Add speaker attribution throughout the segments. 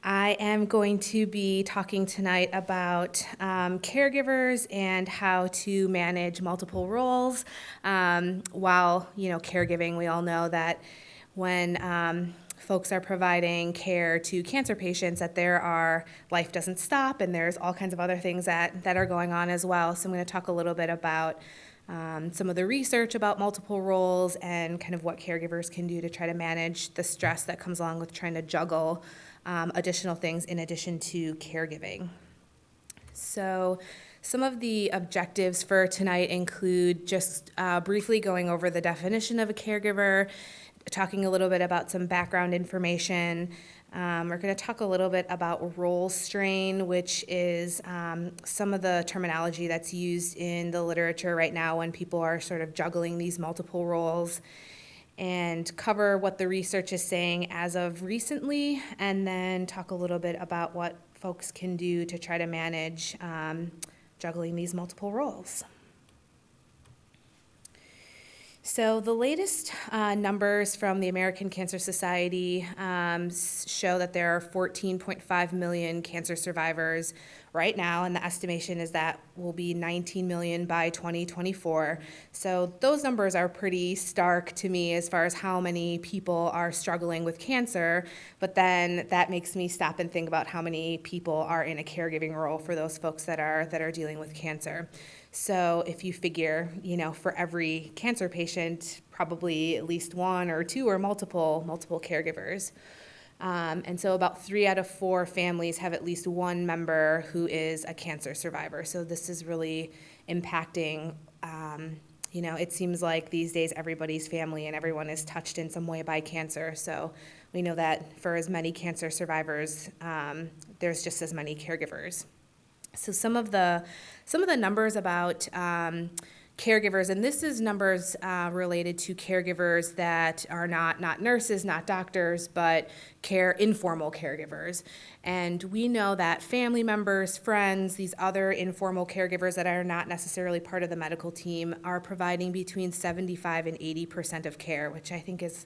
Speaker 1: I am going to be talking tonight about caregivers and how to manage multiple roles. While caregiving, we all know that when folks are providing care to cancer patients, that life doesn't stop, and there's all kinds of other things that are going on as well. So I'm going to talk a little bit about some of the research about multiple roles and kind of what caregivers can do to try to manage the stress that comes along with trying to juggle additional things in addition to caregiving. So some of the objectives for tonight include just briefly going over the definition of a caregiver, talking a little bit about some background information. We're going to talk a little bit about role strain, which is some of the terminology that's used in the literature right now when people are sort of juggling these multiple roles, and cover what the research is saying as of recently, and then talk a little bit about what folks can do to try to manage juggling these multiple roles. So the latest numbers from the American Cancer Society show that there are 14.5 million cancer survivors right now, and the estimation is that will be 19 million by 2024. So those numbers are pretty stark to me as far as how many people are struggling with cancer, but then that makes me stop and think about how many people are in a caregiving role for those folks that are dealing with cancer. So if you figure, for every cancer patient, probably at least one or two or multiple caregivers. And so about 3 out of 4 families have at least one member who is a cancer survivor. So this is really impacting, it seems like these days everybody's family and everyone is touched in some way by cancer. So we know that for as many cancer survivors, there's just as many caregivers. So some of the numbers about caregivers, and this is numbers related to caregivers that are not nurses, not doctors, but informal caregivers. And we know that family members, friends, these other informal caregivers that are not necessarily part of the medical team are providing between 75 and 80% of care, which I think is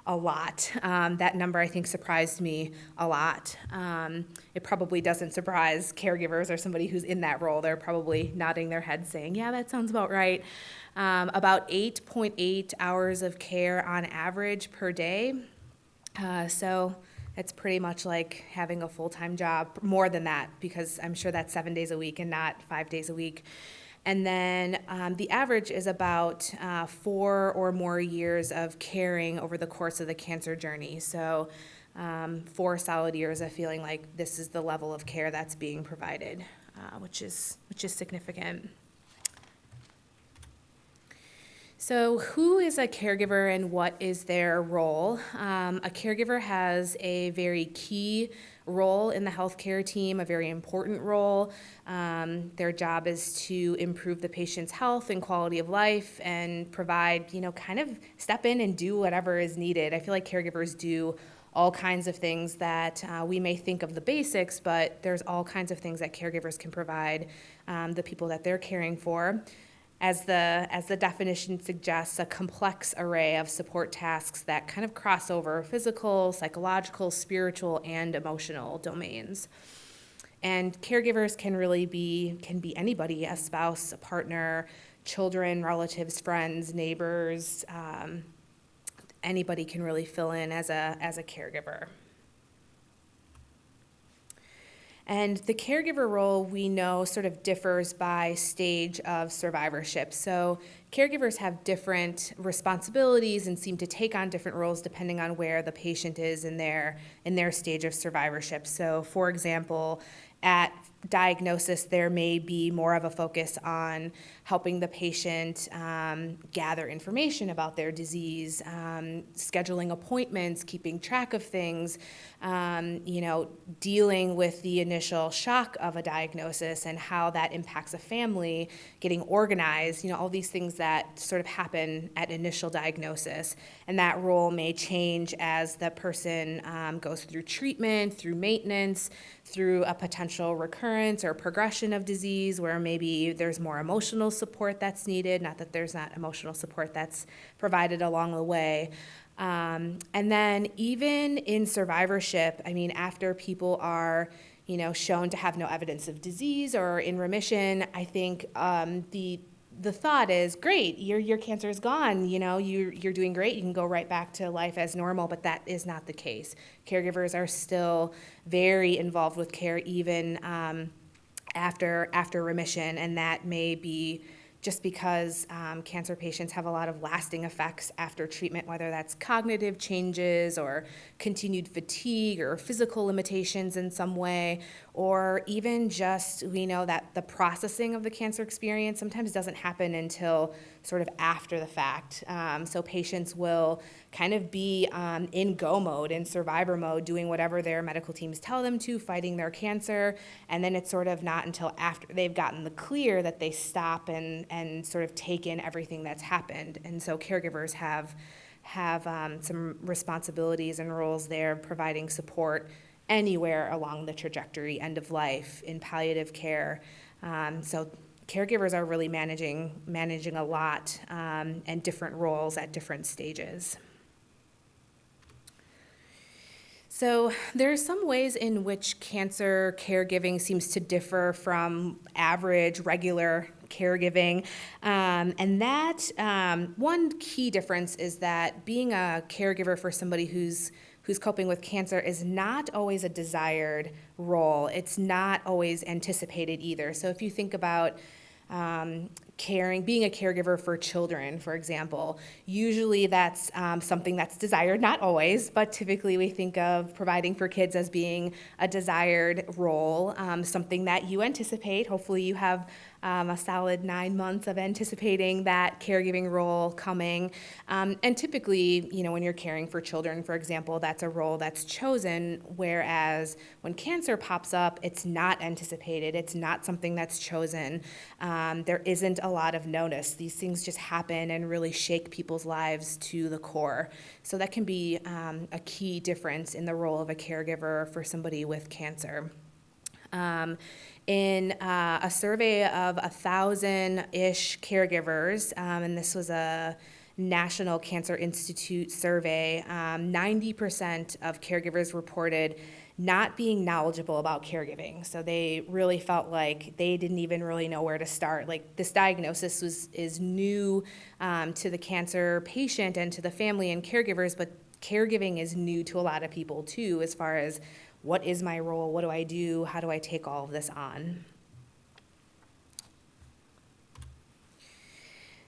Speaker 1: a lot. That number, I think, surprised me a lot. It probably doesn't surprise caregivers or somebody who's in that role. They're probably nodding their head saying, yeah, that sounds about right. About 8.8 hours of care on average per day. So it's pretty much like having a full-time job, more than that, because I'm sure that's 7 days a week and not 5 days a week. And then the average is about 4 or more years of caring over the course of the cancer journey. So 4 solid years of feeling like this is the level of care that's being provided, which is significant. So who is a caregiver and what is their role? A caregiver has a very key role in the healthcare team, a very important role. Their job is to improve the patient's health and quality of life and provide, kind of step in and do whatever is needed. I feel like caregivers do all kinds of things that we may think of the basics, but there's all kinds of things that caregivers can provide the people that they're caring for. As the definition suggests, a complex array of support tasks that kind of cross over physical, psychological, spiritual, and emotional domains. And caregivers can be anybody: a spouse, a partner, children, relatives, friends, neighbors. Anybody can really fill in as a caregiver. And the caregiver role, we know, sort of differs by stage of survivorship. So caregivers have different responsibilities and seem to take on different roles depending on where the patient is in their stage of survivorship. So, for example, at diagnosis, there may be more of a focus on helping the patient gather information about their disease, scheduling appointments, keeping track of things, dealing with the initial shock of a diagnosis and how that impacts a family, getting organized, all these things that sort of happen at initial diagnosis. And that role may change as the person goes through treatment, through maintenance, through a potential recurrence recurrence or progression of disease, where maybe there's more emotional support that's needed, not that there's not emotional support that's provided along the way. And then even in survivorship, I mean, after people are, shown to have no evidence of disease or in remission, I think the thought is, great, your cancer is gone, you're doing great, you can go right back to life as normal, but that is not the case. Caregivers are still very involved with care even after remission, and that may be just because cancer patients have a lot of lasting effects after treatment, whether that's cognitive changes or continued fatigue or physical limitations in some way, or even just, we know that the processing of the cancer experience sometimes doesn't happen until sort of after the fact. So patients will kind of be in go mode, in survivor mode, doing whatever their medical teams tell them to, fighting their cancer, and then it's sort of not until after they've gotten the clear that they stop and sort of take in everything that's happened. And so caregivers have some responsibilities and roles there, providing support anywhere along the trajectory, end of life, in palliative care. So caregivers are really managing a lot and different roles at different stages. So there are some ways in which cancer caregiving seems to differ from average, regular caregiving. And that one key difference is that being a caregiver for somebody who's coping with cancer is not always a desired role. It's not always anticipated either. So if you think about being a caregiver for children, for example, usually that's something that's desired, not always, but typically we think of providing for kids as being a desired role, something that you anticipate. Hopefully you have a solid 9 months of anticipating that caregiving role coming. And typically, when you're caring for children, for example, that's a role that's chosen, whereas when cancer pops up, it's not anticipated. It's not something that's chosen. There isn't a lot of notice. These things just happen and really shake people's lives to the core. So that can be a key difference in the role of a caregiver for somebody with cancer. In a survey of 1,000-ish caregivers, and this was a National Cancer Institute survey, 90% of caregivers reported not being knowledgeable about caregiving. So they really felt like they didn't even really know where to start. Like, this diagnosis is new to the cancer patient and to the family and caregivers, but caregiving is new to a lot of people too, as far as what is my role, what do I do, how do I take all of this on?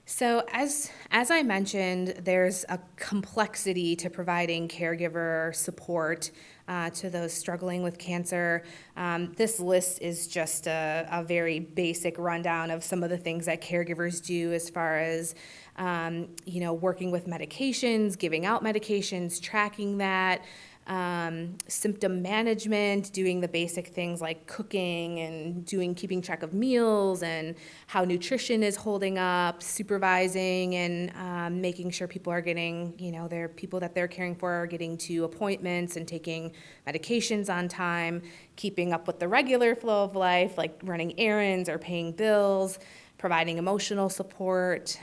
Speaker 1: So as I mentioned, there's a complexity to providing caregiver support to those struggling with cancer. This list is just a very basic rundown of some of the things that caregivers do as far as working with medications, giving out medications, tracking that, symptom management, doing the basic things like cooking and keeping track of meals and how nutrition is holding up, supervising and making sure people are getting, their people that they're caring for are getting to appointments and taking medications on time, keeping up with the regular flow of life, like running errands or paying bills, providing emotional support,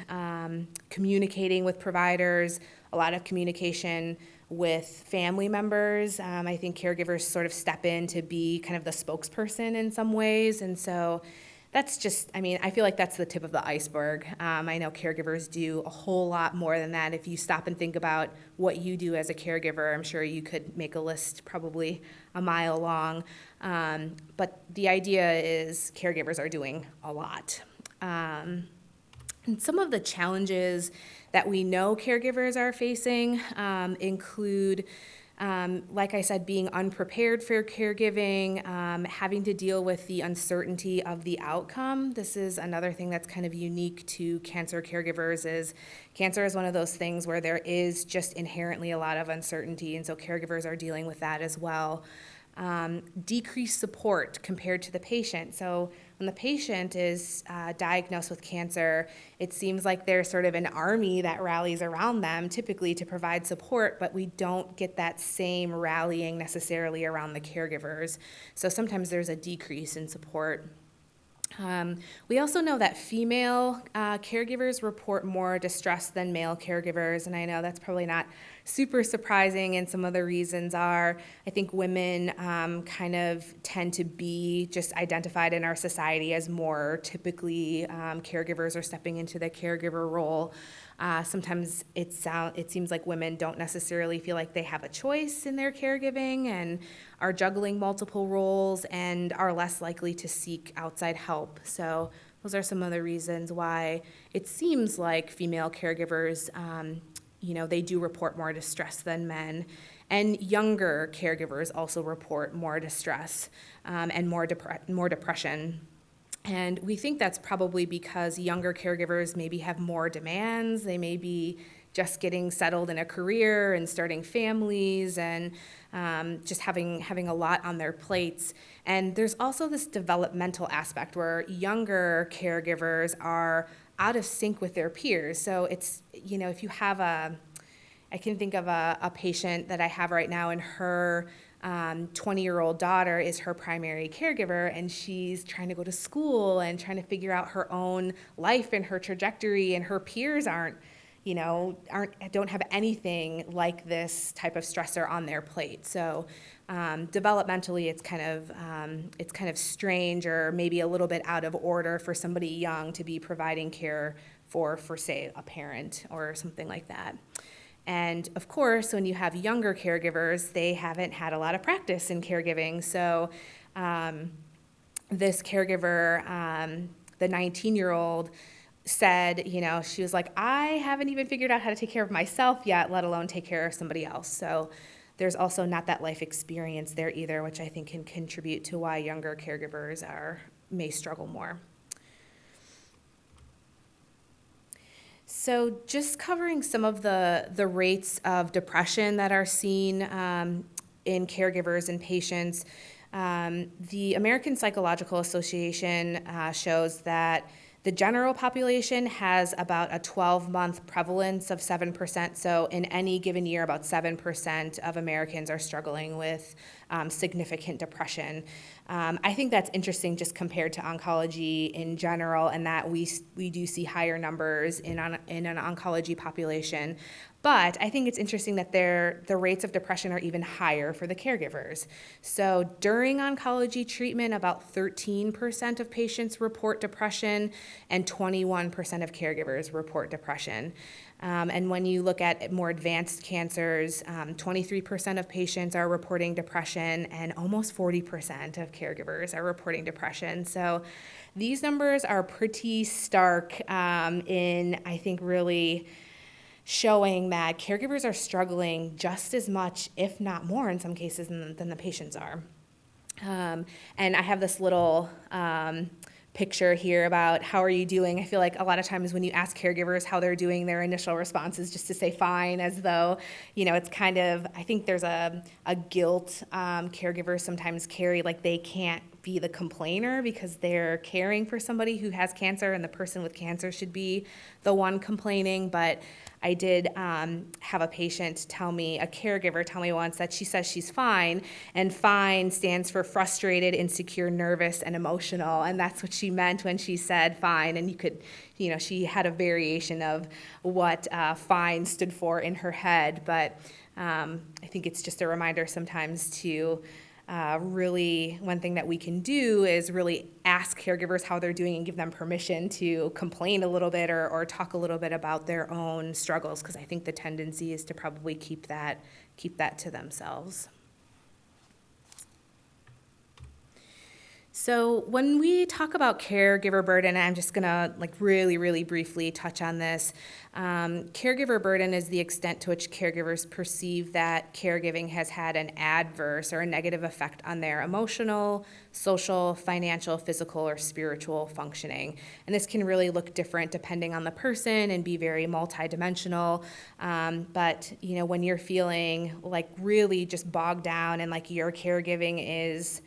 Speaker 1: communicating with providers, a lot of communication with family members. I think caregivers sort of step in to be kind of the spokesperson in some ways. And so that's just, I feel like that's the tip of the iceberg. I know caregivers do a whole lot more than that. If you stop and think about what you do as a caregiver, I'm sure you could make a list probably a mile long. But the idea is caregivers are doing a lot. And some of the challenges that we know caregivers are facing include, like I said, being unprepared for caregiving, having to deal with the uncertainty of the outcome. This is another thing that's kind of unique to cancer caregivers. Is cancer is one of those things where there is just inherently a lot of uncertainty, and so caregivers are dealing with that as well. Decreased support compared to the patient. So when the patient is diagnosed with cancer, it seems like there's sort of an army that rallies around them, typically to provide support, but we don't get that same rallying necessarily around the caregivers. So sometimes there's a decrease in support. We also know that female caregivers report more distress than male caregivers, and I know that's probably not super surprising, and some of the reasons are, I think women kind of tend to be just identified in our society as more typically caregivers or stepping into the caregiver role. Sometimes it seems like women don't necessarily feel like they have a choice in their caregiving and are juggling multiple roles and are less likely to seek outside help. So those are some of the reasons why it seems like female caregivers, they do report more distress than men. And younger caregivers also report more distress and more depression. And we think that's probably because younger caregivers maybe have more demands. They may be just getting settled in a career and starting families and just having a lot on their plates. And there's also this developmental aspect where younger caregivers are out of sync with their peers. So it's, if you have I can think of a patient that I have right now, and her 20-year-old daughter is her primary caregiver, and she's trying to go to school and trying to figure out her own life and her trajectory, and her peers don't have anything like this type of stressor on their plate. So developmentally, it's kind of strange or maybe a little bit out of order for somebody young to be providing care for say, a parent or something like that. And of course, when you have younger caregivers, they haven't had a lot of practice in caregiving. So this caregiver, the 19-year-old, said, she was like, I haven't even figured out how to take care of myself yet, let alone take care of somebody else. So there's also not that life experience there either, which I think can contribute to why younger caregivers may struggle more. So just covering some of the rates of depression that are seen in caregivers and patients, the American Psychological Association shows that the general population has about a 12-month prevalence of 7%. So in any given year, about 7% of Americans are struggling with significant depression. I think that's interesting just compared to oncology in general, and that we do see higher numbers in an oncology population. But I think it's interesting that the rates of depression are even higher for the caregivers. So during oncology treatment, about 13% of patients report depression, and 21% of caregivers report depression. And when you look at more advanced cancers, 23% of patients are reporting depression, and almost 40% of caregivers are reporting depression. So these numbers are pretty stark in, I think, really showing that caregivers are struggling just as much, if not more in some cases, than the patients are. And I have this little picture here about how are you doing. I feel like a lot of times when you ask caregivers how they're doing, their initial response is just to say fine, as though, it's kind of, I think there's a guilt caregivers sometimes carry, like they can't be the complainer because they're caring for somebody who has cancer, and the person with cancer should be the one complaining. But I did have a caregiver tell me once that she says she's fine, and fine stands for frustrated, insecure, nervous, and emotional, and that's what she meant when she said fine. And you could, she had a variation of what fine stood for in her head, but I think it's just a reminder sometimes to really, one thing that we can do is really ask caregivers how they're doing and give them permission to complain a little bit or talk a little bit about their own struggles, because I think the tendency is to probably keep that to themselves. So when we talk about caregiver burden, I'm just gonna really, really briefly touch on this. Caregiver burden is the extent to which caregivers perceive that caregiving has had an adverse or a negative effect on their emotional, social, financial, physical, or spiritual functioning. And this can really look different depending on the person and be very multidimensional. But when you're feeling like really just bogged down and like your caregiving is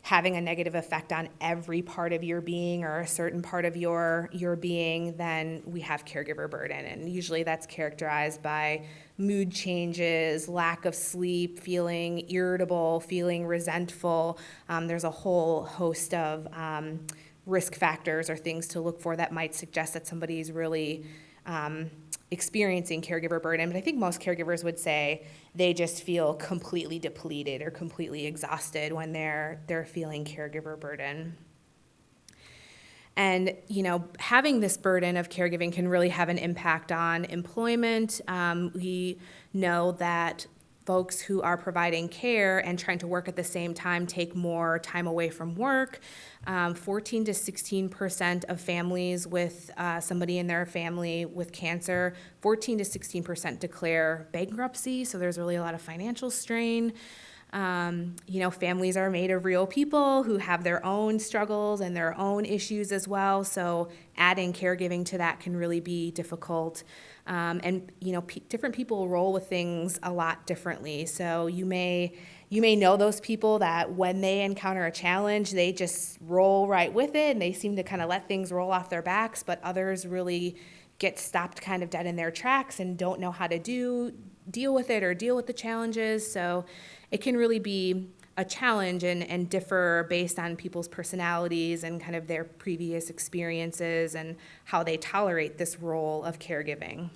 Speaker 1: having a negative effect on every part of your being or a certain part of your being, then we have caregiver burden. And usually that's characterized by mood changes, lack of sleep, feeling irritable, feeling resentful. There's a whole host of risk factors or things to look for that might suggest that somebody's really experiencing caregiver burden. But I think most caregivers would say they just feel completely depleted or completely exhausted when they're feeling caregiver burden. And, having this burden of caregiving can really have an impact on employment. We know that folks who are providing care and trying to work at the same time take more time away from work. 14 to 16% of families with somebody in their family with cancer, 14 to 16% declare bankruptcy, so there's really a lot of financial strain. Families are made of real people who have their own struggles and their own issues as well, so adding caregiving to that can really be difficult. Different people roll with things a lot differently. So you may know those people that when they encounter a challenge, they just roll right with it and they seem to kind of let things roll off their backs, but others really get stopped kind of dead in their tracks and don't know how to deal with it or deal with the challenges. So it can really be a challenge and differ based on people's personalities and kind of their previous experiences and how they tolerate this role of caregiving.